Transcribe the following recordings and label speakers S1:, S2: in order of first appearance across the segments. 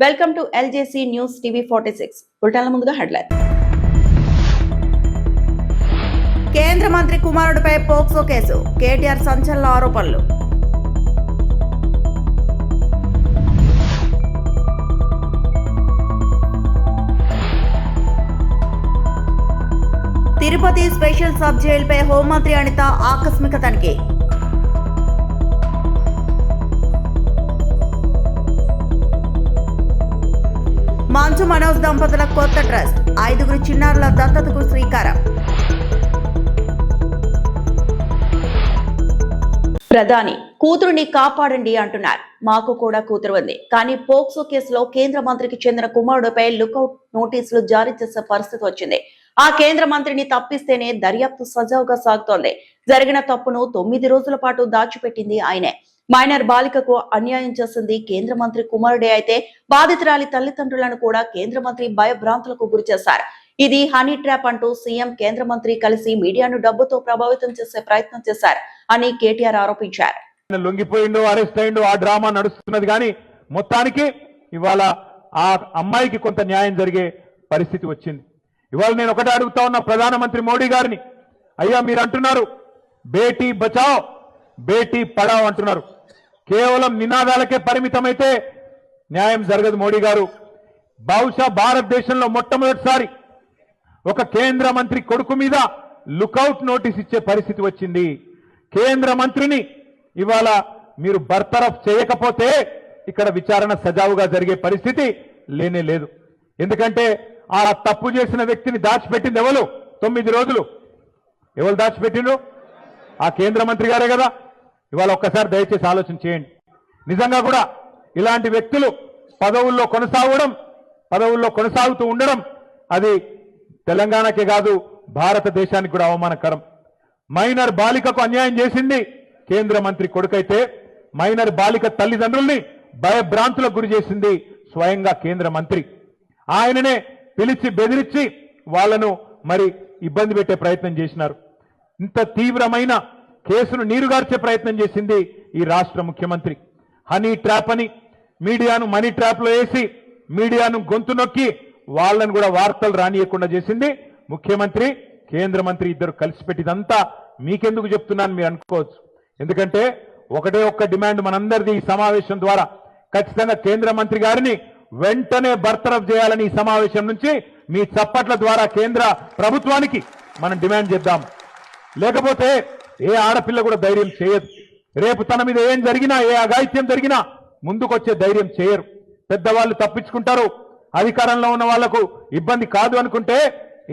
S1: Welcome to LJC news TV 46. బులెటిన్ల ముందుగా headline. కేంద్ర మంత్రి కుమారుడిపై పోక్సో కేసు, కేటీఆర్ సంచలన ఆరోపణలు. తిరుపతి స్పెషల్ సబ్ జైలుపై హోంమంత్రి అనిత ఆకస్మిక తనిఖీ. మంచు మనోజ్ దంపతుల కొత్త ట్రస్ట్, 5 చిన్నారుల దత్తతకు శ్రీకారం. ప్రధాని కూతురుని కాపాడండి అంటున్నారు. మాకు కూడా కూతురు ఉంది, కానీ పోక్సో కేసులో కేంద్ర మంత్రికి చెందిన కుమారుడిపై లుకౌట్ నోటీసులు జారీ చేసే పరిస్థితి వచ్చింది. ఆ కేంద్ర మంత్రిని తప్పిస్తేనే దర్యాప్తు సజావుగా సాగుతోంది. జరిగిన తప్పును 9 రోజుల పాటు దాచిపెట్టింది ఆయనే. మైనర్ బాలికకు అన్యాయం చేసింది కేంద్ర మంత్రి కుమారుడే అయితే బాధితురాలి తల్లిదండ్రులను కూడా కేంద్ర మంత్రి భయభ్రాంతులకు గురిచేశారు. ఇది హనీ ట్రాప్ అంటూ సీఎం కేంద్ర మంత్రి కలిసి మీడియాను డబ్బుతో ప్రభావితం చేసే ప్రయత్నం చేశారు అని కేటీఆర్ ఆరోపించారు.
S2: లొంగిపోయిండు, అరెస్ట్ అయిండు, ఆ డ్రామా నడుస్తున్నది. కానీ మొత్తానికి ఇవాళ ఆ అమ్మాయికి కొంత న్యాయం జరిగే పరిస్థితి వచ్చింది. ఇవాళ నేను ఒకటే అడుగుతా ఉన్నా ప్రధానమంత్రి మోడీ గారిని, అయ్యా మీరు అంటున్నారు బేటీ బచావ్ బేటీ పడావ్ అంటున్నారు, కేవలం నినాదాలకే పరిమితమైతే న్యాయం జరగదు. మోడీ గారు బహుశా భారతదేశంలో మొట్టమొదటిసారి ఒక కేంద్ర మంత్రి కొడుకు మీద లుకౌట్ నోటీస్ ఇచ్చే పరిస్థితి వచ్చింది. కేంద్ర మంత్రిని ఇవాళ మీరు బర్తరఫ్ చేయకపోతే ఇక్కడ విచారణ సజావుగా జరిగే పరిస్థితి లేనే లేదు. ఎందుకంటే ఆ తప్పు చేసిన వ్యక్తిని దాచిపెట్టింది ఎవరు? 9 రోజులు ఎవరు దాచిపెట్టిండ్రు? ఆ కేంద్ర మంత్రి గారే కదా. ఇవాళ ఒక్కసారి దయచేసి ఆలోచన చేయండి. నిజంగా కూడా ఇలాంటి వ్యక్తులు పదవుల్లో కొనసాగుతూ ఉండడం అది తెలంగాణకే కాదు భారతదేశానికి కూడా అవమానకరం. మైనర్ బాలికకు అన్యాయం చేసింది కేంద్ర మంత్రి కొడుకైతే మైనర్ బాలిక తల్లిదండ్రుల్ని భయభ్రాంతులకు గురి చేసింది స్వయంగా కేంద్ర మంత్రి. ఆయననే పిలిచి బెదిరించి వాళ్లను మరి ఇబ్బంది పెట్టే ప్రయత్నం చేసినారు. ఇంత తీవ్రమైన కేసును నీరుగార్చే ప్రయత్నం చేసింది ఈ రాష్ట్ర ముఖ్యమంత్రి. హనీ ట్రాప్ అని మీడియాను మనీ ట్రాప్ లో వేసి మీడియాను గొంతు నొక్కి వాళ్ళను కూడా వార్తలు రానియకుండా చేసింది ముఖ్యమంత్రి, కేంద్ర మంత్రి ఇద్దరు కలిసి పెట్టిదంతా మీకెందుకు చెప్తున్నాను మీరు అనుకోవచ్చు. ఎందుకంటే ఒకటే ఒక్క డిమాండ్ మనందరిది ఈ సమావేశం ద్వారా, ఖచ్చితంగా కేంద్ర మంత్రి గారిని వెంటనే బర్తరఫ్ చేయాలని ఈ సమావేశం నుంచి మీ చప్పట్ల ద్వారా కేంద్ర ప్రభుత్వానికి మనం డిమాండ్ చేద్దాం. లేకపోతే ఏ ఆడపిల్ల కూడా ధైర్యం చేయదు. రేపు తన మీద ఏం జరిగినా, ఏ అఘాయిత్యం జరిగినా ముందుకొచ్చే ధైర్యం చేయరు. పెద్దవాళ్ళు తప్పించుకుంటారు. అధికారంలో ఉన్న వాళ్లకు ఇబ్బంది కాదు అనుకుంటే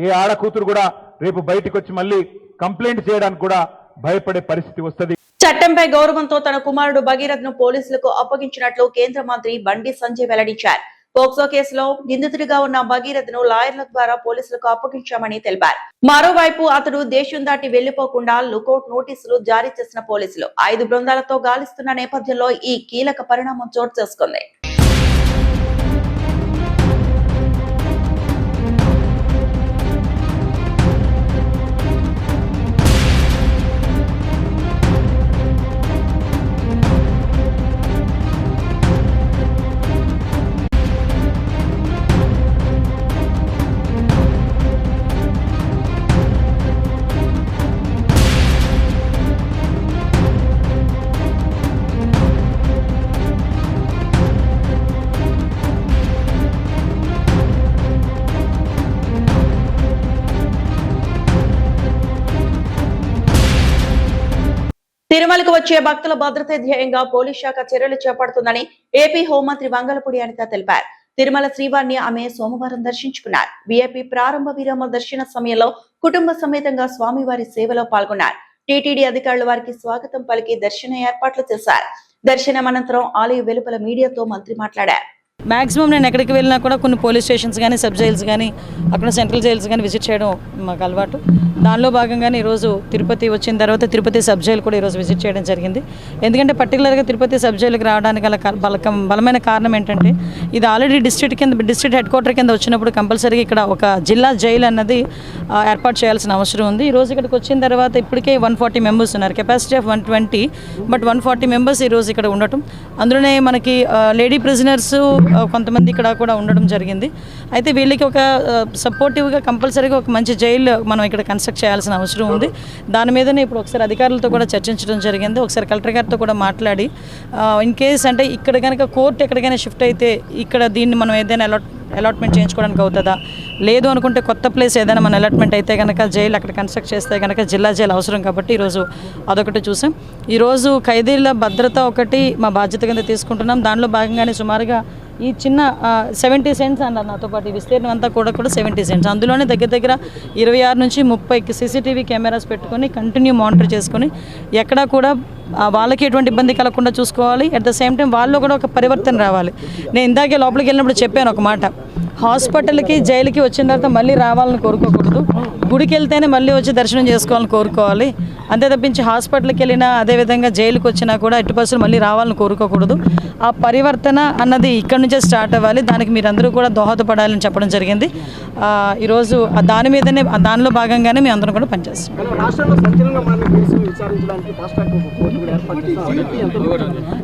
S2: ఏ ఆడకూతురు కూడా రేపు బయటకు వచ్చి మళ్ళీ కంప్లైంట్ చేయడానికి కూడా భయపడే పరిస్థితి వస్తుంది.
S1: చట్టంపై గౌరవంతో తన కుమారుడు భగీరథ్ ను పోలీసులకు అప్పగించినట్లు కేంద్ర మంత్రి బండి సంజయ్ వెల్లడించారు. పోక్సో కేసులో నిందితుడిగా ఉన్న భగీరథ్ ను లాయర్ల ద్వారా పోలీసులకు అప్పగించామని తెలిపారు. మరోవైపు అతడు దేశం దాటి వెళ్లిపోకుండా లుకౌట్ నోటీసులు జారీ చేసిన పోలీసులు 5 బృందాలతో గాలిస్తున్న నేపథ్యంలో ఈ కీలక పరిణామం చోటు చేసుకుంది. తిరుమలకు వచ్చే భక్తుల భద్రత ధ్యేయంగా పోలీస్ శాఖ చర్యలు చేపడుతుందని ఏపీ హోంమంత్రి వంగలపూడి అనిత తెలిపారు. తిరుమల శ్రీవారిని ఆమె సోమవారం దర్శించుకున్నారు. వీఐపీ ప్రారంభ విరామ దర్శన సమయంలో కుటుంబ సమేతంగా స్వామివారి సేవలో పాల్గొన్నారు. టీటీడీ అధికారులు వారికి స్వాగతం పలికి దర్శన ఏర్పాట్లు చేశారు. దర్శనం అనంతరం ఆలయ వెలుపల మీడియాతో మంత్రి మాట్లాడారు.
S3: మ్యాక్సిమం నేను ఎక్కడికి వెళ్ళినా కూడా కొన్ని పోలీస్ స్టేషన్స్ కానీ సబ్ జైల్స్ కానీ అక్కడ సెంట్రల్ జైల్స్ కానీ విజిట్ చేయడం మాకు అలవాటు. దానిలో భాగంగానే ఈరోజు తిరుపతి వచ్చిన తర్వాత తిరుపతి సబ్ జైలు కూడా ఈరోజు విజిట్ చేయడం జరిగింది. ఎందుకంటే పర్టికులర్గా తిరుపతి సబ్ జైలుకి రావడానికి గల బలమైన కారణం ఏంటంటే ఇది ఆల్రెడీ డిస్ట్రిక్ట్ హెడ్ క్వార్టర్ కింద వచ్చినప్పుడు కంపల్సరీగా ఇక్కడ ఒక జిల్లా జైలు అన్నది ఏర్పాటు చేయాల్సిన అవసరం ఉంది. ఈరోజు ఇక్కడికి వచ్చిన తర్వాత ఇప్పటికే 140 మెంబర్స్ ఉన్నారు, కెపాసిటీ ఆఫ్ 120, బట్ 140 మెంబర్స్ ఈరోజు ఇక్కడ ఉండటం. అందులోనే మనకి లేడీ ప్రిజనర్స్ కొంతమంది ఇక్కడ కూడా ఉండడం జరిగింది. అయితే వీళ్ళకి ఒక సపోర్టివ్గా కంపల్సరీగా ఒక మంచి జైలు మనం ఇక్కడ కన్స్ట్రక్ట్ చేయాల్సిన అవసరం ఉంది. దాని మీదనే ఇప్పుడు ఒకసారి అధికారులతో కూడా చర్చించడం జరిగింది. ఒకసారి కలెక్టర్ గారితో కూడా మాట్లాడి ఇన్ కేస్ అంటే ఇక్కడ కనుక కోర్టు ఎక్కడికైనా షిఫ్ట్ అయితే ఇక్కడ దీన్ని మనం ఏదైనా అలాట్మెంట్ చేయించుకోవడానికి అవుతుందా, లేదు అనుకుంటే కొత్త ప్లేస్ ఏదైనా మన అలాట్మెంట్ అయితే కనుక జైలు అక్కడ కన్స్ట్రక్ట్ చేస్తే కనుక జిల్లా జైలు అవసరం కాబట్టి ఈరోజు అదొకటి చూసాం. ఈరోజు ఖైదీల భద్రత ఒకటి మా బాధ్యత కింద తీసుకుంటున్నాం. దానిలో భాగంగానే సుమారుగా ఈ చిన్న 70 సెంట్స్ అన్నారు నాతో పాటు, ఈ విస్తీర్ణం అంతా కూడా 70 సెంట్స్, అందులోనే దగ్గర 26 నుంచి 30 సీసీటీవీ కెమెరాస్ పెట్టుకొని కంటిన్యూ మానిటర్ చేసుకొని ఎక్కడా కూడా వాళ్ళకి ఎటువంటి ఇబ్బంది కలగకుండా చూసుకోవాలి. అట్ ద సేమ్ టైం వాళ్ళు కూడా ఒక పరివర్తన రావాలి. నేను ఇందాకే లోపలికి వెళ్ళినప్పుడు చెప్పాను ఒక మాట, హాస్పిటల్కి జైలుకి వచ్చిన తర్వాత మళ్ళీ రావాలని కోరుకోకూడదు, గుడికి వెళ్తేనే మళ్ళీ వచ్చి దర్శనం చేసుకోవాలని కోరుకోవాలి. అంతే తప్పించి హాస్పిటల్కి వెళ్ళినా అదేవిధంగా జైలుకి వచ్చినా కూడా ఎట్టి పరిస్థితులు మళ్ళీ రావాలని కోరుకోకూడదు. ఆ పరివర్తన అన్నది ఇక్కడ నుంచే స్టార్ట్ అవ్వాలి. దానికి మీరందరూ కూడా దోహదపడాలని చెప్పడం జరిగింది. ఈరోజు దాని మీదనే దానిలో భాగంగానే మేము అందరం కూడా పనిచేస్తాం.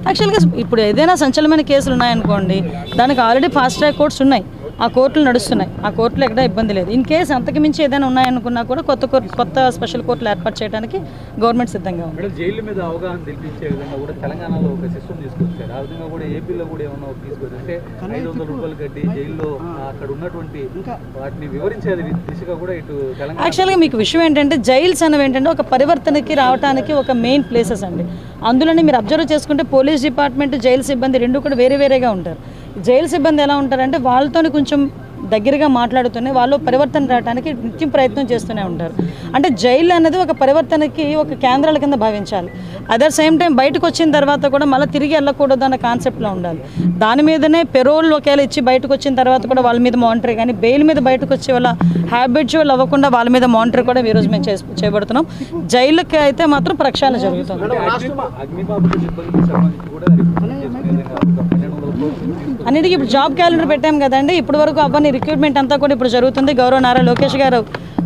S3: యాక్చువల్గా ఇప్పుడు ఏదైనా సంచలనమైన కేసులు ఉన్నాయనుకోండి, దానికి ఆల్రెడీ ఫాస్ట్ ట్రాక్ కోర్ట్స్ ఉన్నాయి, ఆ కోర్టులు నడుస్తున్నాయి, ఆ కోర్టులో ఎక్కడ ఇబ్బంది లేదు. ఇన్ కేసు అంతకు మించి ఏదైనా ఉన్నాయనుకున్నా కూడా కొత్త స్పెషల్ కోర్టులు ఏర్పాటు చేయడానికి గవర్నమెంట్ సిద్ధంగా ఉంది.
S4: జైలు మీద అవగాహన తెలిపించే విధంగా కూడా తెలంగాణలో ఒక సిస్టమ్ తీసుకొచ్చారు. ఆ విధంగా కూడా ఏపీలో కూడా ఏమన్నా తీసుకొచ్చారు అంటే 500 రూపాయలు కట్టి జైల్లో అక్కడ ఉన్నటువంటి వాటిని వివరించే దిశగా కూడా ఇటు తెలంగాణ.
S3: యాక్చువల్గా మీకు విషయం ఏంటంటే జైల్స్ అనేవి ఏంటంటే ఒక పరివర్తనకి రావడానికి ఒక మెయిన్ ప్లేసెస్ అండి. అందులోనే మీరు అబ్జర్వ్ చేసుకుంటే పోలీస్ డిపార్ట్మెంట్, జైలు సిబ్బంది రెండు కూడా వేరేగా ఉంటారు. జైలు సిబ్బంది ఎలా ఉంటారంటే వాళ్ళతో కొంచెం దగ్గరగా మాట్లాడుతూనే వాళ్ళు పరివర్తన రావడానికి నిత్యం ప్రయత్నం చేస్తూనే ఉంటారు. అంటే జైలు అనేది ఒక పరివర్తనకి ఒక కేంద్రాల కింద భావించాలి. అదర్ సేమ్ టైం బయటకు వచ్చిన తర్వాత కూడా మళ్ళీ తిరిగి వెళ్ళకూడదు అన్న కాన్సెప్ట్లో ఉండాలి. దాని మీదనే పెరోల్ ఒకవేళ ఇచ్చి బయటకు వచ్చిన తర్వాత కూడా వాళ్ళ మీద మానిటర్, కానీ బెయిల్ మీద బయటకు వచ్చే వాళ్ళ హ్యాబిచువల్ అవ్వకుండా వాళ్ళ మీద మానిటర్ కూడా ఈరోజు మేము చేపడుతున్నాం. జైలుకి అయితే మాత్రం ప్రక్షాళన జరుగుతుంది. అన్నిటికీ ఇప్పుడు జాబ్ క్యాలెండర్ పెట్టాం కదండి, ఇప్పటి వరకు అవన్నీ రిక్రూట్మెంట్ అంతా కూడా ఇప్పుడు జరుగుతుంది. గౌరవ నారా లోకేష్ గారు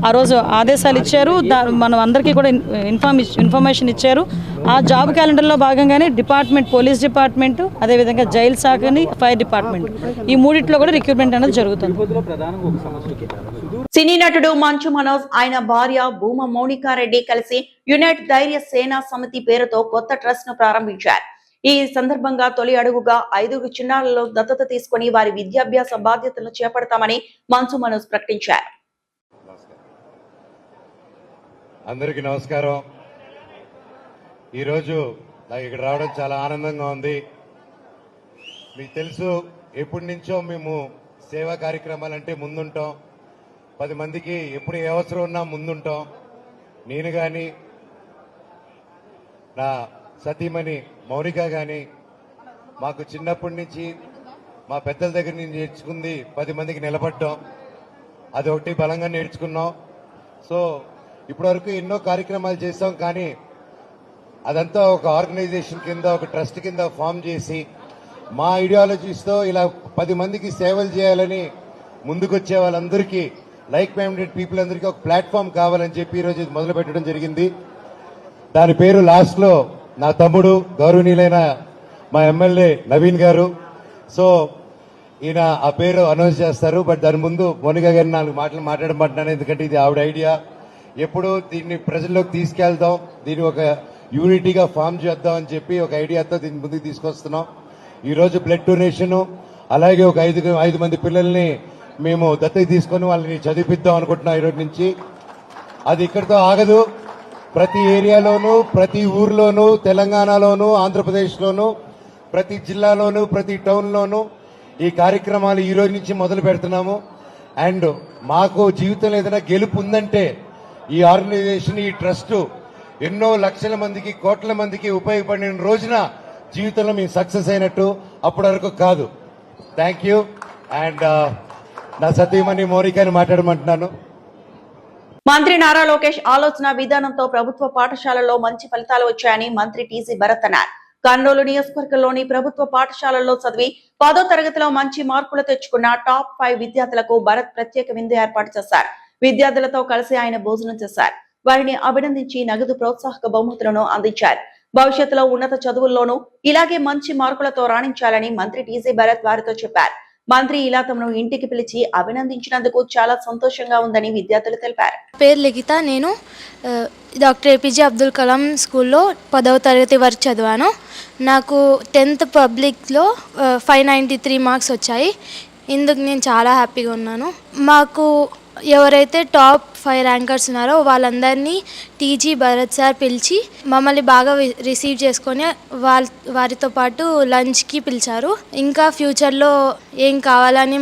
S3: ఆ రోజు ఆదేశాలు ఇచ్చారు, మనం అందరికీ కూడా ఇన్ఫర్మేషన్ ఇచ్చారు. ఆ జాబ్ క్యాలెండర్లో భాగంగానే డిపార్ట్మెంట్, పోలీస్ డిపార్ట్మెంట్, అదేవిధంగా జైల్ శాఖని, ఫైర్ డిపార్ట్మెంట్, ఈ మూడిట్లో కూడా రిక్రూట్మెంట్ అనేది జరుగుతుంది.
S1: సినీ నటుడు మంచు మనోజ్, ఆయన భార్య భూమా మౌనికారెడ్డి కలిసి యునైట్ ధైర్య సేనా సమితి పేరుతో కొత్త ట్రస్ట్ ను ప్రారంభించారు. ఈ సందర్భంగా తొలి అడుగుగా 5 చిన్నారులలో దత్తత తీసుకుని వారి విద్యాభ్యాస బాధ్యతలను చేపడతామని మంచు మనోజ్ ప్రకటించారు.
S5: అందరికీ నమస్కారం. ఈరోజు నాకు ఇక్కడ రావడం చాలా ఆనందంగా ఉంది. మీకు తెలుసు, ఎప్పటి నుంచో మేము సేవా కార్యక్రమాలంటే ముందుంటాం, 10 మందికి ఎప్పుడు ఏ అవసరం ఉన్నా ముందుంటాం. నేను కానీ, నా సతీమణి మౌనిక కానీ, మాకు చిన్నప్పటి నుంచి మా పెద్దల దగ్గర నుంచి నేర్చుకుంది 10 మందికి నిలబడటం, అది ఒకటి బలంగా నేర్చుకున్నాం. సో ఇప్పటివరకు ఎన్నో కార్యక్రమాలు చేస్తాం, కానీ అదంతా ఒక ఆర్గనైజేషన్ కింద, ఒక ట్రస్ట్ కింద ఫామ్ చేసి మా ఐడియాలజీస్తో ఇలా 10 మందికి సేవలు చేయాలని ముందుకొచ్చే వాళ్ళందరికీ, లైక్ మైండెడ్ పీపుల్ అందరికీ ఒక ప్లాట్ఫామ్ కావాలని చెప్పి ఈరోజు ఇది మొదలు పెట్టడం జరిగింది. దాని పేరు లాస్ట్లో నా తమ్ముడు గౌరవనీయులైన మా ఎమ్మెల్యే నవీన్ గారు. సో ఈయన ఆ పేరు అనౌన్స్ చేస్తారు. బట్ దాని ముందు మౌనిక గారిని 4 మాటలు మాట్లాడమంటున్నాను, ఎందుకంటే ఇది ఆవిడ ఐడియా. ఎప్పుడు దీన్ని ప్రజల్లోకి తీసుకెళ్దాం, దీన్ని ఒక యూనిటీగా ఫామ్ చేద్దాం అని చెప్పి ఒక ఐడియాతో దీన్ని ముందుకు తీసుకొస్తున్నాం. ఈరోజు బ్లడ్ డొనేషన్, అలాగే ఒక 5 మంది పిల్లల్ని మేము దత్తత తీసుకొని వాళ్ళని చదివిద్దాం అనుకుంటున్నాం ఈరోజు నుంచి. అది ఇక్కడితో ఆగదు. ప్రతి ఏరియాలోనూ, ప్రతి ఊర్లోనూ, తెలంగాణలోనూ, ఆంధ్రప్రదేశ్లోనూ, ప్రతి జిల్లాలోనూ, ప్రతి టౌన్లోనూ ఈ కార్యక్రమాలు ఈ రోజు నుంచి మొదలు పెడుతున్నాము. అండ్ మాకు జీవితంలో ఏదైనా గెలుపు ఉందంటే ఈ ఆర్గనైజేషన్, ఈ ట్రస్ట్ ఎన్నో లక్షల మందికి, కోట్ల మందికి ఉపయోగపడిన రోజున జీవితంలో మేము సక్సెస్ అయినట్టు. అప్పటి వరకు కాదు. Thank you. అండ్ నా సతీమణి మౌనికని మాట్లాడమంటున్నాను.
S1: మంత్రి నారా లోకేష్ ఆలోచన విధానంతో ప్రభుత్వ పాఠశాలల్లో మంచి ఫలితాలు వచ్చాయని మంత్రి టీజీ భరత్ అన్నారు. కర్నూలు నియోజకవర్గంలోని ప్రభుత్వ పాఠశాలల్లో చదివి 10వ తరగతిలో మంచి మార్కులు తెచ్చుకున్న టాప్ 5 విద్యార్థులకు భరత్ ప్రత్యేక విందు ఏర్పాటు చేశారు. విద్యార్థులతో కలిసి ఆయన భోజనం చేశారు. వారిని అభినందించి నగదు ప్రోత్సాహక బహుమతులను అందించారు. భవిష్యత్తులో ఉన్నత చదువుల్లోనూ ఇలాగే మంచి మార్కులతో రాణించాలని మంత్రి టీజీ భరత్ వారితో చెప్పారు. మంత్రి ఇలా తమను ఇంటికి పిలిచి అభినందించినందుకు చాలా సంతోషంగా ఉందని విద్యార్థులు తెలిపారు.
S6: పేరు లిఖిత. నేను డాక్టర్ ఏపీజే అబ్దుల్ కలాం స్కూల్లో 10వ తరగతి వరకు చదివాను. నాకు 10th పబ్లిక్లో 593 మార్క్స్ వచ్చాయి. ఇందుకు నేను చాలా హ్యాపీగా ఉన్నాను. మాకు ఎవరైతే టాప్ 5 ర్యాంకర్స్ ఉన్నారో వాళ్ళందరినీ టీజీ భరత్ సార్ పిలిచి మమ్మల్ని బాగా రిసీవ్ చేసుకొని వారితో పాటు లంచ్కి పిలిచారు. ఇంకా ఫ్యూచర్లో ఏం కావాలని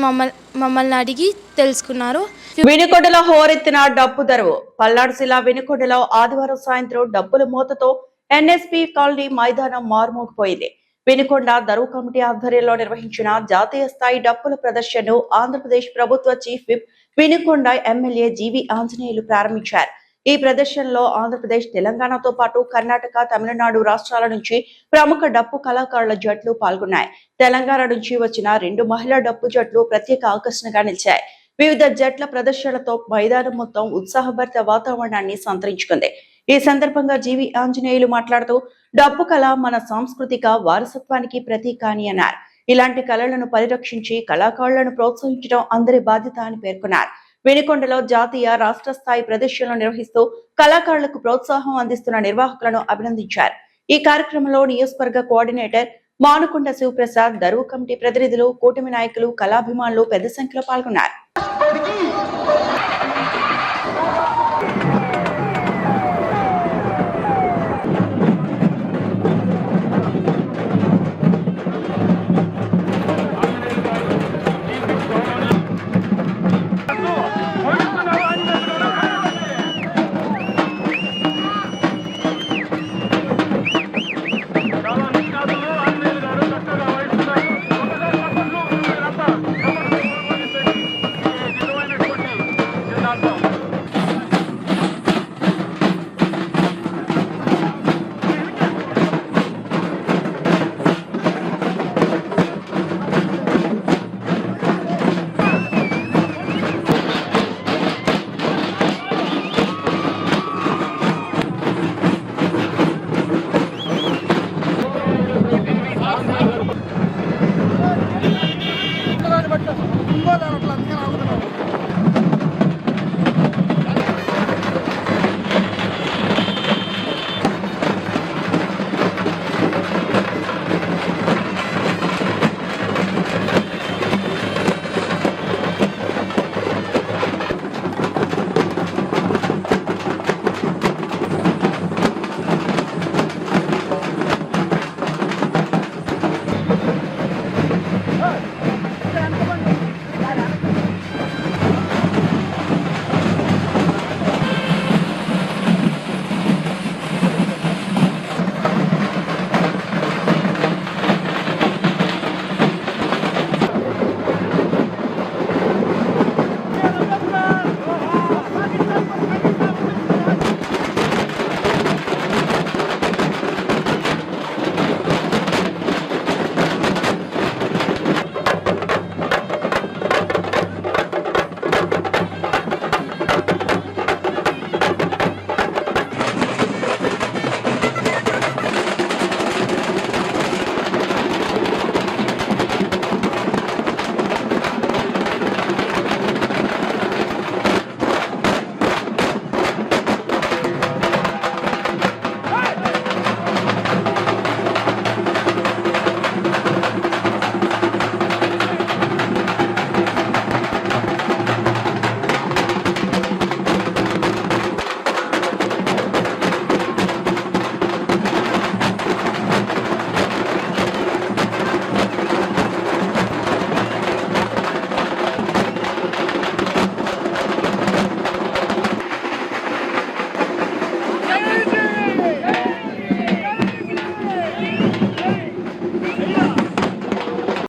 S6: మమ్మల్ని అడిగి తెలుసుకున్నారు.
S1: వినుకొండలో హోరెత్తిన డప్పు దరువు. పల్నాడు జిల్లా వినుకొండలో ఆదివారం సాయంత్రం డప్పుల మోతతో ఎన్ఎస్పి కాలనీ మైదానం మారుమోగిపోయింది. వినుకొండ దరువు కమిటీ ఆధ్వర్యంలో నిర్వహించిన జాతీయ స్థాయి డప్పుల ప్రదర్శనను ఆంధ్రప్రదేశ్ ప్రభుత్వ చీఫ్ విప్ వినుకొండ ఎమ్మెల్యే జీవి ఆంజనేయులు ప్రారంభించారు. ఈ ప్రదర్శనలో ఆంధ్రప్రదేశ్, తెలంగాణతో పాటు కర్ణాటక, తమిళనాడు రాష్ట్రాల నుంచి ప్రముఖ డప్పు కళాకారుల జట్లు పాల్గొన్నాయి. తెలంగాణ నుంచి వచ్చిన 2 మహిళా డప్పు జట్లు ప్రత్యేక ఆకర్షణగా నిలిచాయి. వివిధ జట్ల ప్రదర్శనలతో మైదానం మొత్తం ఉత్సాహభరిత వాతావరణాన్ని సంతరించుకుంది. ఈ సందర్భంగా జీవి ఆంజనేయులు మాట్లాడుతూ డప్పు కళ మన సాంస్కృతిక వారసత్వానికి ప్రతీక అని అన్నారు. ఇలాంటి కళలను పరిరక్షించి కళాకారులను ప్రోత్సహించడం అందరి బాధ్యత అని పేర్కొన్నారు. వినుకొండలో జాతీయ, రాష్ట్ర స్థాయి ప్రదర్శనలు నిర్వహిస్తూ కళాకారులకు ప్రోత్సాహం అందిస్తున్న నిర్వాహకులను అభినందించారు. ఈ కార్యక్రమంలో నియోజకవర్గ కోఆర్డినేటర్ మానుకొండ శివప్రసాద్, దరువు కమిటీ ప్రతినిధులు, కూటమి నాయకులు, కళాభిమానులు పెద్ద సంఖ్యలో పాల్గొన్నారు.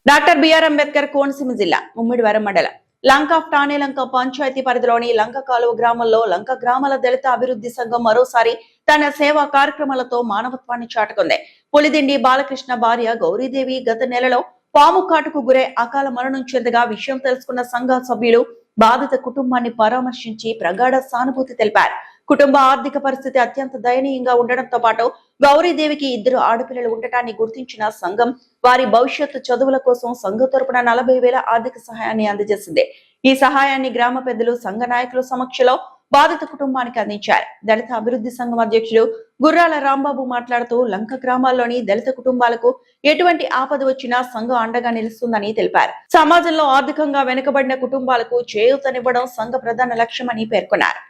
S1: డాక్టర్ బిఆర్ అంబేద్కర్ కోనసీమ జిల్లా ముమ్మిడివరం మండలం లంక టానేలంక పంచాయతీ పరిధిలోని లంక కాలువ గ్రామంలో లంక గ్రామాల దళిత అభివృద్ధి సంఘం మరోసారి తన సేవా కార్యక్రమాలతో మానవత్వాన్ని చాటుకుంది. పులిదిండి బాలకృష్ణ భార్య గౌరీదేవి గత నెలలో పాము కాటుకు గురై అకాల మరణం చెందగా విషయం తెలుసుకున్న సంఘ సభ్యులు బాధిత కుటుంబాన్ని పరామర్శించి ప్రగాఢ సానుభూతి తెలిపారు. కుటుంబ ఆర్థిక పరిస్థితి అత్యంత దయనీయంగా ఉండడంతో పాటు గౌరీదేవికి 2 ఆడపిల్లలు ఉండటాన్ని గుర్తించిన సంఘం వారి భవిష్యత్తు చదువుల కోసం సంఘం తరపున 40,000 ఆర్థిక సహాయాన్ని అందజేసింది. ఈ సహాయాన్ని గ్రామ పెద్దలు, సంఘ నాయకుల సమక్షంలో బాధిత కుటుంబానికి అందించారు. దళిత అభివృద్ధి సంఘం అధ్యక్షుడు గుర్రాల రాంబాబు మాట్లాడుతూ లంక గ్రామాల్లోని దళిత కుటుంబాలకు ఎటువంటి ఆపద వచ్చినా సంఘం అండగా నిలుస్తుందని తెలిపారు. సమాజంలో ఆర్థికంగా వెనుకబడిన కుటుంబాలకు చేయూతనివ్వడం సంఘ ప్రధాన లక్ష్యమని పేర్కొన్నారు.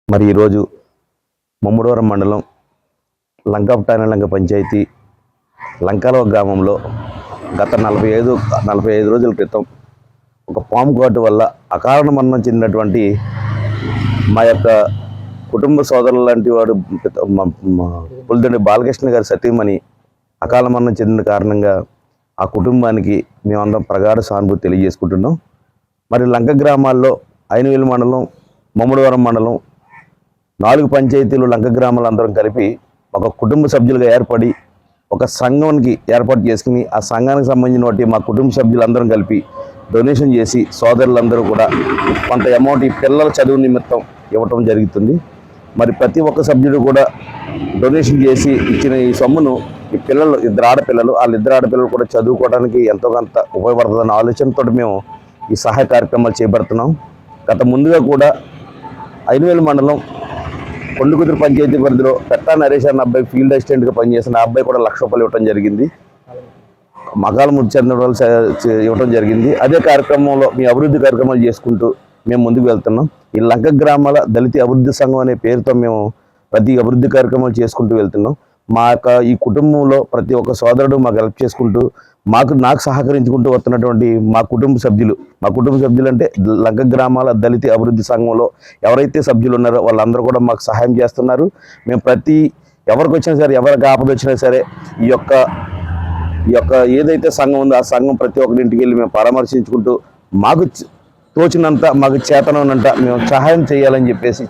S7: మరి ఈరోజు ముమ్మడివరం మండలం లంక పంచాయతీ లంకలో గ్రామంలో గత 45 రోజుల క్రితం ఒక పాము కాటు వల్ల అకారణ మరణం చెందినటువంటి మా యొక్క కుటుంబ సోదరులు లాంటి వాడు పులిదండి బాలకృష్ణ గారి సతీమణి అకాల మరణం చెందిన కారణంగా ఆ కుటుంబానికి మేమందరం ప్రగాఢ సానుభూతి తెలియజేసుకుంటున్నాం. మరి లంక గ్రామాల్లో ఐనవేలు మండలం, ముమ్మడివరం మండలం 4 పంచాయతీలు లంక గ్రామాలు అందరం కలిపి ఒక కుటుంబ సభ్యులుగా ఏర్పడి ఒక సంఘానికి ఏర్పాటు చేసుకుని ఆ సంఘానికి సంబంధించిన మా కుటుంబ సభ్యులందరం కలిపి డొనేషన్ చేసి సోదరులందరూ కూడా కొంత అమౌంట్ ఈ పిల్లల చదువు నిమిత్తం ఇవ్వటం జరుగుతుంది. మరి ప్రతి ఒక్క సభ్యుడు కూడా డొనేషన్ చేసి ఇచ్చిన ఈ సొమ్మును ఈ పిల్లలు 2 ఆడపిల్లలు వాళ్ళ ఆడపిల్లలు కూడా చదువుకోవడానికి ఎంతో కొంత ఉపయోగపడుతుందన్న ఆలోచనతో మేము ఈ సహాయ కార్యక్రమాలు చేపడుతున్నాం. గత ముందుగా కూడా ఐనవేలు మండలం కొండకుదురు పంచాయతీ పరిధిలో పెట్టా నరేష్ అన్న అబ్బాయి ఫీల్డ్ అసిస్టెంట్గా పనిచేసిన ఆ అబ్బాయి కూడా 1,00,000 రూపాయలు ఇవ్వడం జరిగింది. మగాల ముడి చెందిన ఇవ్వడం జరిగింది. అదే కార్యక్రమంలో మీ అభివృద్ధి కార్యక్రమాలు చేసుకుంటూ మేము ముందుకు వెళ్తున్నాం. ఈ లంక గ్రామాల దళిత అభివృద్ధి సంఘం అనే పేరుతో మేము ప్రతి అభివృద్ధి కార్యక్రమాలు చేసుకుంటూ వెళ్తున్నాం. మా యొక్క ఈ కుటుంబంలో ప్రతి ఒక్క సోదరుడు మాకు హెల్ప్ చేసుకుంటూ నాకు సహకరించుకుంటూ వస్తున్నటువంటి మా కుటుంబ సభ్యులు అంటే లంక గ్రామాల దళిత అభివృద్ధి సంఘంలో ఎవరైతే సభ్యులు ఉన్నారో వాళ్ళందరూ కూడా మాకు సహాయం చేస్తున్నారు. మేము ఎవరికి వచ్చినా సరే, ఎవరికి ఆపద వచ్చినా సరే ఈ యొక్క ఏదైతే సంఘం ఉందో ఆ సంఘం ప్రతి ఒక్కరింటికి వెళ్ళి మేము పరామర్శించుకుంటూ మాకు తోచినంత, మాకు చేతనంత మేము సహాయం చేయాలని చెప్పేసి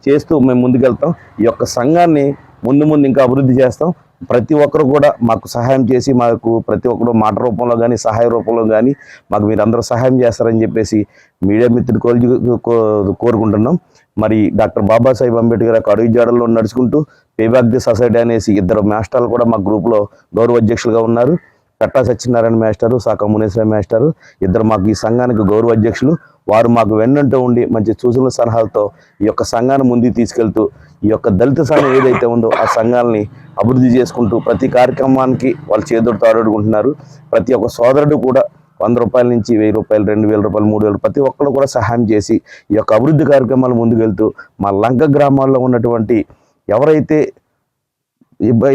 S7: చేస్తూ మేము ముందుకెళ్తాం. ఈ యొక్క సంఘాన్ని ముందు ఇంకా అభివృద్ధి చేస్తాం. ప్రతి ఒక్కరు కూడా మాకు సహాయం చేసి మాకు ప్రతి ఒక్కరు మాట రూపంలో కానీ సహాయ రూపంలో కానీ మాకు మీరందరూ సహాయం చేస్తారని చెప్పేసి మీడియా మిత్రులు కోరుకుంటున్నాం. మరి డాక్టర్ బాబాసాహెబ్ అంబేద్కర్ యొక్క అడుగు జాడల్లో నడుచుకుంటూ పేబ్యాక్ ది సొసైటీ అనేసి 2 మాస్టర్లు కూడా మా గ్రూప్లో గౌరవ అధ్యక్షులుగా ఉన్నారు. కట్టా సత్యనారాయణ మాస్టరు, సాకా మునేశ్వర మాస్టరు, 2 మాకు ఈ సంఘానికి గౌరవ అధ్యక్షులు. వారు మాకు వెన్నంటూ ఉండి మంచి సూచనల సలహాలతో ఈ యొక్క సంఘాన్ని ముందుకు తీసుకెళ్తూ ఈ యొక్క దళిత సంఘం ఏదైతే ఉందో ఆ సంఘాలని అభివృద్ధి చేసుకుంటూ ప్రతి కార్యక్రమానికి వాళ్ళు చేదోడు తాడోడుకుంటున్నారు. ప్రతి ఒక్క సోదరుడు కూడా 100 రూపాయల నుంచి 1000 రూపాయలు, 2000 రూపాయలు, 3000 ప్రతి ఒక్కరు కూడా సహాయం చేసి ఈ యొక్క అభివృద్ధి కార్యక్రమాలు ముందుకు వెళ్తూ మా లంక గ్రామాల్లో ఉన్నటువంటి ఎవరైతే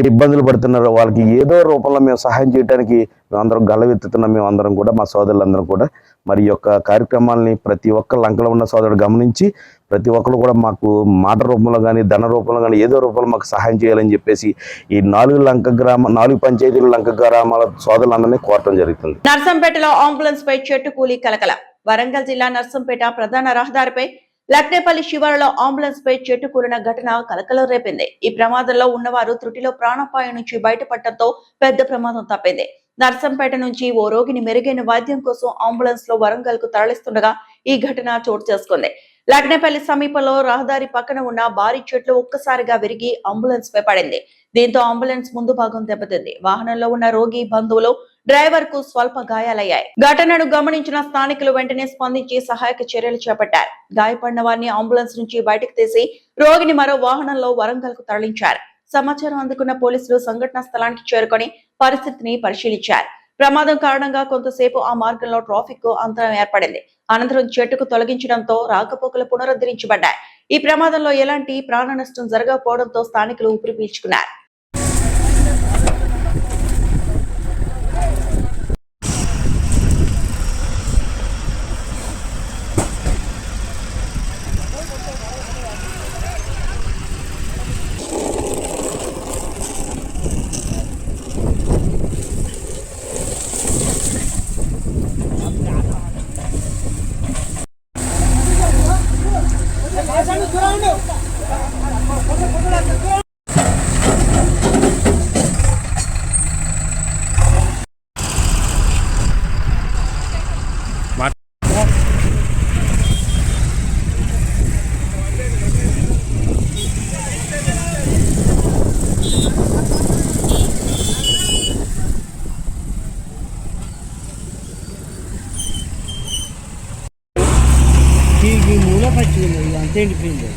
S7: ఇబ్బందులు పడుతున్నారో వాళ్ళకి ఏదో రూపంలో మేము సహాయం చేయడానికి మేమందరం గల్లవెత్తుతున్నాం. మేమందరం కూడా మా సోదరులందరం కూడా మరి యొక్క కార్యక్రమాలని ప్రతి ఒక్క లంకలో ఉన్న సోదరుడు గమనించి ప్రతి ఒక్కరు కూడా మాకు మాట రూపంలో కానీ ధన రూపంలో కానీ ఏదో రూపంలో మాకు సహాయం చేయాలని చెప్పేసి ఈ 4 పంచాయతీల లంక గ్రామాల సోదరులందరినీ కోరటం జరుగుతుంది.
S1: నర్సంపేటలో అంబులెన్స్ పై చెట్టు కూలి కలకల. వరంగల్ జిల్లా నర్సంపేట ప్రధాన రహదారిపై లక్నేపల్లి శివారులో అంబులెన్స్ పై చెట్టు కూలిన ఘటన కలకలం రేపింది. ఈ ప్రమాదంలో ఉన్నవారు త్రుటిలో ప్రాణాపాయం నుంచి బయటపడటంతో పెద్ద ప్రమాదం తప్పింది. నర్సంపేట నుంచి ఓ రోగిని మెరుగైన వైద్యం కోసం అంబులెన్స్ లో వరంగల్ కు తరలిస్తుండగా ఈ ఘటన చోటు చేసుకుంది. లక్నేపల్లి సమీపంలో రహదారి పక్కన ఉన్న భారీ చెట్లు ఒక్కసారిగా విరిగి అంబులెన్స్ పై పడింది. దీంతో అంబులెన్స్ ముందు భాగం దెబ్బతింది. వాహనంలో ఉన్న రోగి బంధువులు, డ్రైవర్ కు స్వల్ప గాయాలయ్యాయి. ఘటనను గమనించిన స్థానికులు వెంటనే స్పందించి సహాయక చర్యలు చేపట్టారు. గాయపడిన వారిని అంబులెన్స్ నుంచి బయటకు తీసి రోగిని మరో వాహనంలో వరంగల్ కు తరలించారు. సమాచారం అందుకున్న పోలీసులు సంఘటనా స్థలానికి చేరుకొని పరిస్థితిని పరిశీలించారు. ప్రమాదం కారణంగా కొంతసేపు ఆ మార్గంలో ట్రాఫిక్ అంతరం ఏర్పడింది. అనంతరం చెట్టుకు తొలగించడంతో రాకపోకలు పునరుద్ధరించబడ్డాయి. ఈ ప్రమాదంలో ఎలాంటి ప్రాణ నష్టం జరగకపోవడంతో స్థానికులు ఊపిరి పీల్చుకున్నారు.
S8: ఈ మూల పచ్చింది అంతే ఎండిపోయింది.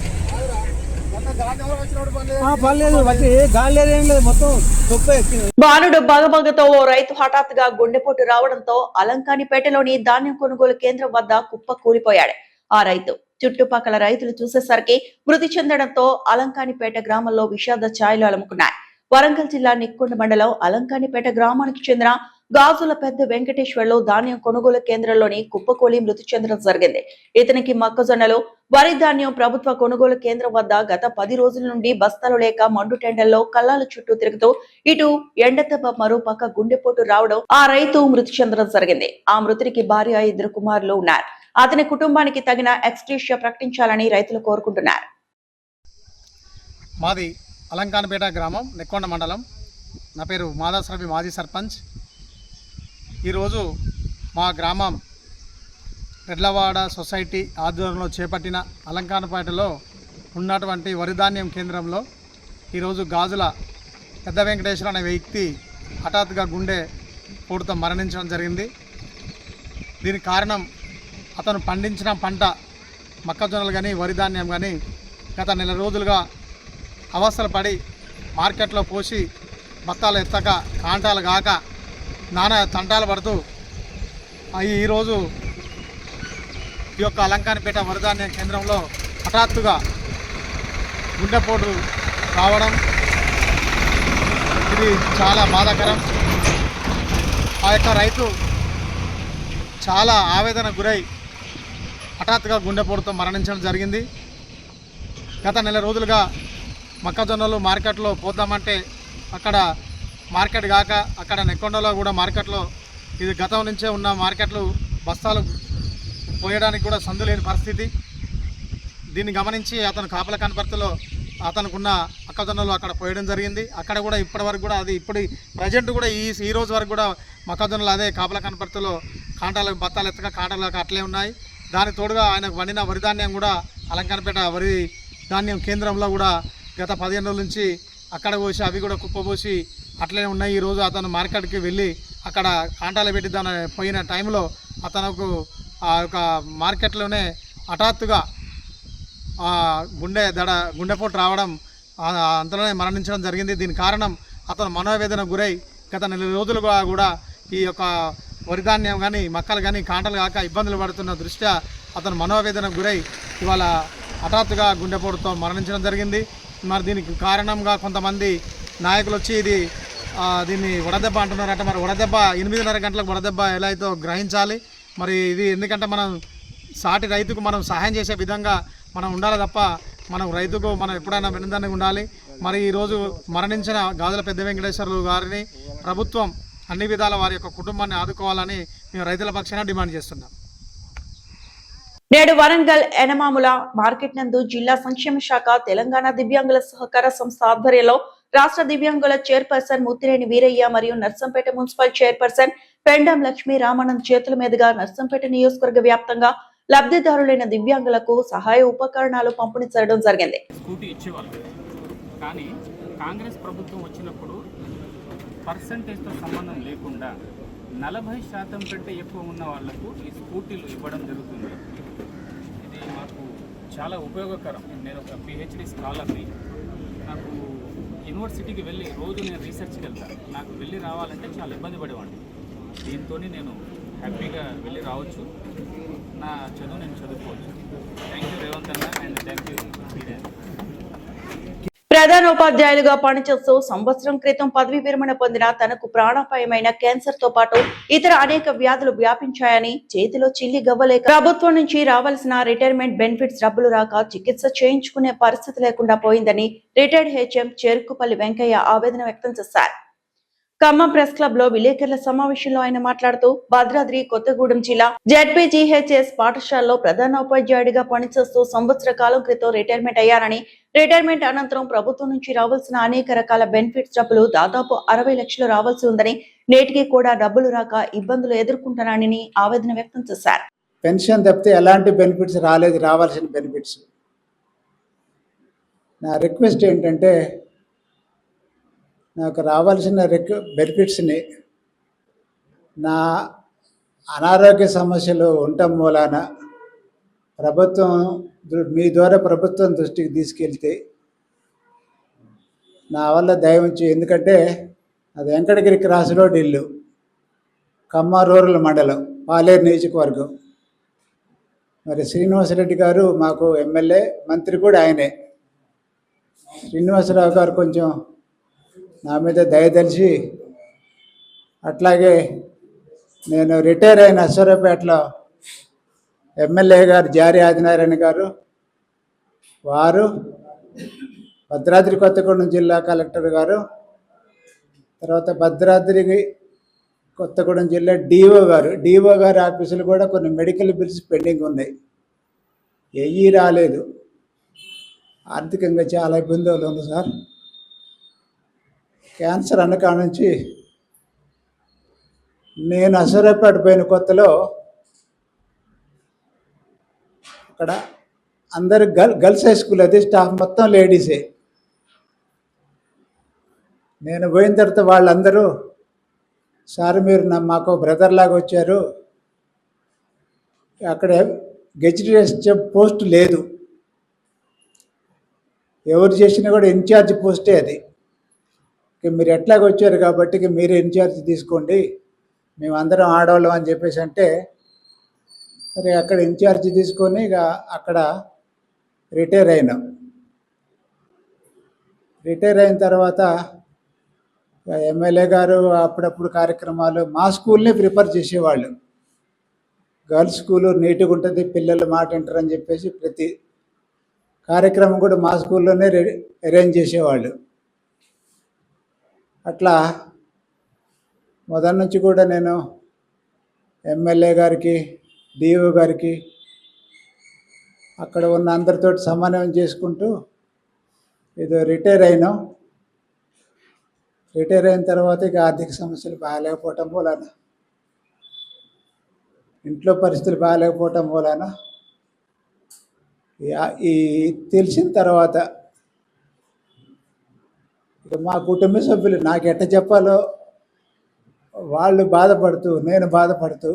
S8: పర్లేదు వచ్చి గాలి లేదు ఏం లేదు, మొత్తం తొప్ప ఎక్కింది.
S1: బాలుడు బగబగతో ఓ రైతు హఠాత్తుగా గుండెపోటు రావడంతో అలంకానిపేటలోని ధాన్యం కొనుగోలు కేంద్రం వద్ద కుప్ప కూలిపోయాడు. ఆ రైతు చుట్టుపక్కల రైతులు చూసేసరికి మృతి చెందడంతో అలంకానిపేట గ్రామంలో విషాద ఛాయలు అలుముకున్నాయి. వరంగల్ జిల్లా నిక్కొండ మండలం అలంకానిపేట గ్రామానికి చెందిన గాజుల పెద్ద వెంకటేశ్వర్లు ధాన్యం కొనుగోలు కేంద్రంలోని కుప్పకూలి మృతి చెందడం జరిగింది. ఇతనికి మొక్కజొన్నలు, వరి ధాన్యం ప్రభుత్వ కొనుగోలు కేంద్రం వద్ద గత 10 రోజుల నుండి బస్తాలు లేక మండు టెండల్లో కల్లాల చుట్టూ తిరుగుతూ ఇటు ఎండతెబ్బ మరోపక్క గుండెపోటు రావడం ఆ రైతు మృతి చెందడం జరిగింది. ఆ మృతునికి భార్య, 2 కుమారులు ఉన్నారు. అతని కుటుంబానికి తగిన ఎక్స్గ్రేషియా ప్రకటించాలని రైతులు కోరుకుంటున్నారు.
S9: మాది అలంకానపేట గ్రామం, నెక్కొండ మండలం. నా పేరు మాదాసరవి, మాజీ సర్పంచ్. ఈరోజు మా గ్రామం రెడ్లవాడ సొసైటీ ఆధ్వర్యంలో చేపట్టిన అలంకానపేటలో ఉన్నటువంటి వరిధాన్యం కేంద్రంలో ఈరోజు గాజుల పెద్ద వెంకటేశ్వర అనే వ్యక్తి హఠాత్తుగా గుండె పోటుతో మరణించడం జరిగింది. దీనికి కారణం అతను పండించిన పంట మొక్కజొన్నలు కానీ వరిధాన్యం కానీ గత నెల రోజులుగా అవస్థలు పడి మార్కెట్లో పోసి బత్తాలు ఎత్తక, కాంటాలు కాక నానా తంటాలు పడుతూ ఈరోజు ఈ యొక్క అలంకానపేట వరిధాన్యం కేంద్రంలో హఠాత్తుగా గుండెపోటు రావడం ఇది చాలా బాధాకరం. ఆ యొక్క రైతు చాలా ఆవేదన గురై హఠాత్తుగా గుండెపోటుతో మరణించడం జరిగింది. గత నెల రోజులుగా మొక్కజొన్నలు మార్కెట్లో పోద్దామంటే అక్కడ మార్కెట్ కాక, అక్కడ నెక్కొండలో కూడా మార్కెట్లో ఇది గతం నుంచే ఉన్న మార్కెట్లు బస్తాలు పోయడానికి కూడా సందు లేని పరిస్థితి. దీన్ని గమనించి అతను కాపల కనపర్తిలో అతనుకున్న మొక్కజొన్నలు అక్కడ పోయడం జరిగింది. అక్కడ కూడా ఇప్పటి వరకు కూడా అది ప్రజెంట్ కూడా ఈ రోజు వరకు కూడా మొక్కజొన్నలు అదే కాపల కనపర్తిలో కాంటాలకు బత్తాలు ఎత్తక, కాంటాలకు అట్లే ఉన్నాయి. దానికి తోడుగా ఆయనకు వండిన వరిధాన్యం కూడా అలంకానపేట వరి ధాన్యం కేంద్రంలో కూడా గత 15 రోజుల నుంచి అక్కడ పోసి అవి కూడా కుప్పపోసి అట్లే ఉన్నాయి. ఈరోజు అతను మార్కెట్కి వెళ్ళి అక్కడ కాంటాలు పెట్టి దాని పోయిన టైంలో అతనుకు ఆ యొక్క మార్కెట్లోనే హఠాత్తుగా గుండెపోటు రావడం, అంతలోనే మరణించడం జరిగింది. దీని కారణం అతను మనోవేదన గురై గత నెల రోజులుగా కూడా ఈ యొక్క వరిధాన్యం కానీ మొక్కలు కానీ కాంటలు కాక ఇబ్బందులు పడుతున్న దృష్ట్యా అతను మనోవేదన గురై ఇవాళ హఠాత్తుగా గుండెపోటుతో మరణించడం జరిగింది. మరి దీనికి కారణంగా కొంతమంది నాయకులు వచ్చి దీన్ని వడదెబ్బ అంటున్నారట. మరి వడదెబ్బ 8:30 గంటలకు వడదెబ్బ ఎలా అయితే గ్రహించాలి. మరి ఇది ఎందుకంటే మనం సాటి రైతుకు మనం సహాయం చేసే విధంగా మనం ఉండాలి తప్ప మనం రైతుకు మనం ఎప్పుడైనా వెనుదండగా ఉండాలి. మరి ఈరోజు మరణించిన గాజుల పెద్ద వెంకటేశ్వర్లు గారిని ప్రభుత్వం అన్ని విధాల వారి యొక్క కుటుంబాన్ని ఆదుకోవాలని మేము రైతుల పక్షాన డిమాండ్ చేస్తున్నాం.
S1: నేడు వరంగల్ ఎనమాముల మార్కెట్ నందు జిల్లా సంక్షేమ శాఖ, తెలంగాణ దివ్యాంగుల సహకార సంస్థ ఆధ్వర్యంలో రాష్ట్ర దివ్యాంగుల చైర్పర్సన్ ముత్తిరేని వీరయ్య మరియు నర్సంపేట మున్సిపల్ చైర్పర్సన్ పెండం లక్ష్మీ రామానంద్ చేతుల మీదుగా నర్సంపేట నియోజకవర్గ వ్యాప్తంగా లబ్ధిదారులైన దివ్యాంగులకు సహాయ ఉపకరణాలు పంపిణీ చేయడం జరిగింది.
S10: స్కూటీ ఇచ్చేవాళ్ళు, కానీ కాంగ్రెస్ ప్రభుత్వం వచ్చినప్పుడు పర్సంటేజ్తో సంబంధం లేకుండా 40% కంటే ఎక్కువ ఉన్న వాళ్లకు ఈ స్కూటీలు ఇవ్వడం జరుగుతుంది. ఇది మాకు చాలా ఉపయోగకరం. నేను ఒక PhD స్కాలర్ని. నాకు యూనివర్సిటీకి వెళ్ళి రోజు నేను రీసెర్చ్కి వెళ్తాను. నాకు వెళ్ళి రావాలంటే చాలా ఇబ్బంది పడేవాడిని. దీంతో నేను హ్యాపీగా వెళ్ళి రావచ్చు, నా చదువు నేను చదువుకోవచ్చు. థ్యాంక్ యూ రేవంత్ అన్న అండ్ థ్యాంక్ యూ మీడియా.
S1: ప్రధానోపాధ్యాయులుగా పనిచేస్తూ సంవత్సరం క్రితం పదవీ విరమణ పొందిన తనకు ప్రాణాపాయమైన క్యాన్సర్ తో పాటు ఇతర అనేక వ్యాధులు వ్యాపించాయని, చేతిలో చిల్లి గవ్వలేక ప్రభుత్వం నుంచి రావాల్సిన రిటైర్మెంట్ బెనిఫిట్స్ డబ్బులు రాక చికిత్స చేయించుకునే పరిస్థితి లేకుండా పోయిందని రిటైర్డ్ HM చెరుకుపల్లి వెంకయ్య ఆవేదన వ్యక్తం చేశారు. ఖమ్మం ప్రెస్ క్లబ్ లో విలేకరుల సమావేశంలో ఆయన మాట్లాడుతూ భద్రాద్రి కొత్తగూడెం జిల్లా ZPGHS పాఠశాలలో ప్రధానోపాధ్యాయుడిగా పనిచేస్తూ సంవత్సర కాలం క్రితం రిటైర్మెంట్ అయ్యారని, రిటైర్మెంట్ అనంతరం ప్రభుత్వం నుంచి రావాల్సిన అనేక రకాల బెనిఫిట్స్ డబ్బులు దాదాపు 60 లక్షలు రావాల్సి ఉందని, నేటికి కూడా డబ్బులు రాక ఇబ్బందులు ఎదుర్కొంటున్నానని ఆవేదన వ్యక్తం చేశారు.
S11: పెన్షన్ తప్పితే ఎలాంటి బెనిఫిట్స్ రాలేదు, రావాల్సిన బెనిఫిట్స్. నా రిక్వెస్ట్ ఏంటంటే నాకు రావాల్సిన బెనిఫిట్స్ని నా అనారోగ్య సమస్యలు ఉండటం మూలాన ప్రభుత్వం మీ ద్వారా ప్రభుత్వం దృష్టికి తీసుకెళ్తే నా వల్ల దయవుంచి, ఎందుకంటే అది వెంకటగిరి క్రాస్ రోడ్ ఇల్లు, ఖమ్మం రూరల్ మండలం, పాలేరు నియోజకవర్గం. మరి శ్రీనివాసరెడ్డి గారు మాకు ఎమ్మెల్యే, మంత్రి కూడా ఆయనే. శ్రీనివాసరావు గారు కొంచెం నా మీద దయదలిచి, అట్లాగే నేను రిటైర్ అయిన అశ్వరపేటలో ఎమ్మెల్యే గారు జారీ ఆదినారాయణ గారు, వారు భద్రాద్రి కొత్తగూడెం జిల్లా కలెక్టర్ గారు, తర్వాత భద్రాద్రి కొత్తగూడెం జిల్లా డిఓ గారి ఆఫీసులు కూడా కొన్ని మెడికల్ బిల్స్ పెండింగ్ ఉన్నాయి. ఏమీ రాలేదు. ఆర్థికంగా చాలా ఇబ్బందులు ఉంది సార్. క్యాన్సర్ అన్నకాడ నుంచి నేను అసూరాపేట పోయిన కొత్తలో అక్కడ అందరు గర్ల్స్ హై స్కూల్, అది స్టాఫ్ మొత్తం లేడీసే. నేను పోయిన తర్వాత వాళ్ళందరూ, సార్ మీరు మాకు బ్రదర్ లాగా వచ్చారు, అక్కడ గెజిటేషన్ పోస్ట్ లేదు, ఎవరు చేసినా కూడా ఇన్ఛార్జ్ పోస్టే అది, మీరు ఎట్లాగ వచ్చారు కాబట్టి మీరు ఇన్ఛార్జ్ తీసుకోండి, మేమందరం ఆడవాళ్ళం అని చెప్పేసి అంటే, సరే అక్కడ ఇన్ఛార్జ్ తీసుకొని ఇక అక్కడ రిటైర్ అయినాం. రిటైర్ అయిన తర్వాత ఎమ్మెల్యే గారు అప్పుడప్పుడు కార్యక్రమాలు మా స్కూల్నే ప్రిపేర్ చేసేవాళ్ళు. గర్ల్స్ స్కూలు నీట్గా ఉంటుంది, పిల్లలు మాట వింటారని చెప్పేసి ప్రతి కార్యక్రమం కూడా మా స్కూల్లోనే అరేంజ్ చేసేవాళ్ళు. అట్లా మొదటి నుంచి కూడా నేను ఎమ్మెల్యే గారికి, డిఓ గారికి, అక్కడ ఉన్న అందరితో సమన్వయం చేసుకుంటూ ఏదో రిటైర్ అయినాం. రిటైర్ అయిన తర్వాత ఇక ఆర్థిక సమస్యలు బాగాలేకపోవటం మూలాన, ఇంట్లో పరిస్థితులు బాగాలేకపోవటం మూలాన ఈ తెలిసిన తర్వాత ఇక మా కుటుంబ సభ్యులు నాకు ఎట్ట చెప్పాలో వాళ్ళు బాధపడుతూ, నేను బాధపడుతూ,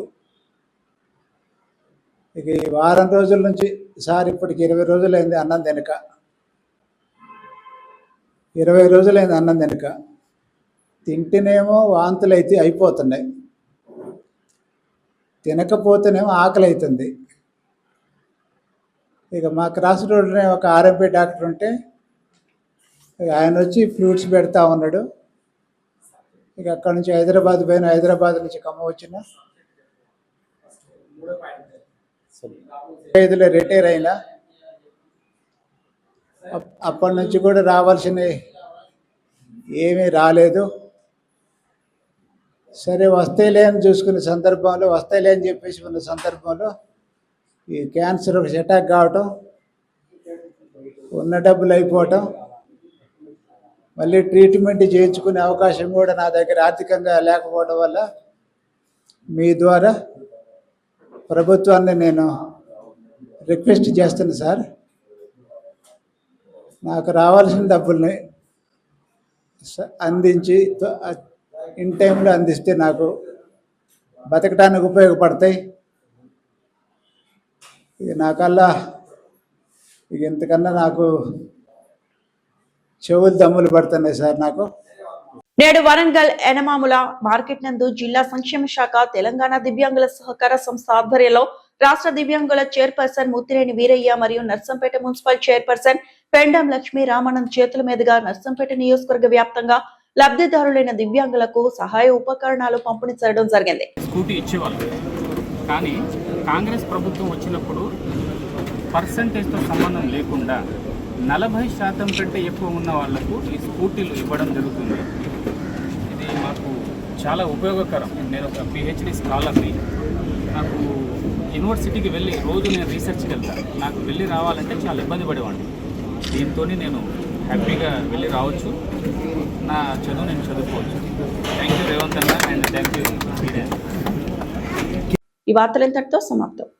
S11: ఇక ఈ వారం రోజుల నుంచి సార్ ఇప్పటికి 20 రోజులైంది అన్నం తినక, 20 రోజులైంది అన్నం తినక. తింటేనేమో వాంతులు అయితే అయిపోతున్నాయి, తినకపోతేనేమో ఆకలి అవుతుంది. ఇక మా క్రాస్ రోడ్లోనే ఒక ఆర్ఎంపీ డాక్టర్ ఉంటే ఆయన వచ్చి ఫ్రూట్స్ పెడతా ఉన్నాడు. ఇక అక్కడ నుంచి హైదరాబాద్ పోయిన, హైదరాబాద్ నుంచి ఖమ్మం వచ్చిన, 5లో రిటైర్ అయినా. అప్పటి నుంచి కూడా రావాల్సినవి ఏమీ రాలేదు. సరే వస్తాయిలే అని చూసుకునే సందర్భంలో, వస్తాయిలే అని చెప్పేసి ఉన్న సందర్భంలో ఈ క్యాన్సర్ ఒక అటాక్ కావటం, ఉన్న డబ్బులు అయిపోవటం, మళ్ళీ ట్రీట్మెంట్ చేయించుకునే అవకాశం కూడా నా దగ్గర ఆర్థికంగా లేకపోవడం వల్ల మీ ద్వారా ప్రభుత్వాన్ని నేను రిక్వెస్ట్ చేస్తున్నా సార్, నాకు రావాల్సిన డబ్బుల్ని అందించి ఇన్ టైంలో అందిస్తే నాకు బతకడానికి ఉపయోగపడతాయి. ఇక నాకల్లా ఇక ఇంతకన్నా నాకు చెవులు దమ్ములు పడుతున్నాయి సార్ నాకు.
S1: నేడు వరంగల్ ఎనమాముల మార్కెట్ నందు జిల్లా సంక్షేమ శాఖ, తెలంగాణ దివ్యాంగుల సహకార సంస్థ ఆధ్వర్యంలో రాష్ట్ర దివ్యాంగుల చైర్పర్సన్ ముత్తిరేని వీరయ్య మరియు నర్సంపేట మున్సిపల్ చైర్పర్సన్ పెండం లక్ష్మీ రామానంద్ చేతుల మీదుగా నర్సంపేట నియోజకవర్గ వ్యాప్తంగా లబ్ధిదారులైన దివ్యాంగులకు సహాయ ఉపకరణాలు పంపిణీ చేయడం జరిగింది.
S10: స్కూటీ ఇచ్చేవాళ్ళు, కానీ కాంగ్రెస్ ప్రభుత్వం వచ్చినప్పుడు పర్సంటేజ్తో సంబంధం లేకుండా 40% కంటే ఎక్కువ ఉన్న వాళ్లకు ఈ స్కూటీలు ఇవ్వడం జరుగుతుంది. ఇది మాకు చాలా ఉపయోగకరం. నేను ఒక పిహెచ్డి స్కాలర్ని. నాకు యూనివర్సిటీకి వెళ్ళి రోజు నేను రీసెర్చ్కి వెళ్తాను. నాకు వెళ్ళి రావాలంటే చాలా ఇబ్బంది పడేవాడిని. దీంతో నేను హ్యాపీగా వెళ్ళి రావచ్చు, నా చదువు నేను చదువుకోవచ్చు. థ్యాంక్ యూ రేవంత్ అన్న, అండ్ థ్యాంక్ యూ.
S1: ఈ వార్తలు ఇంతటితో సమాప్తం.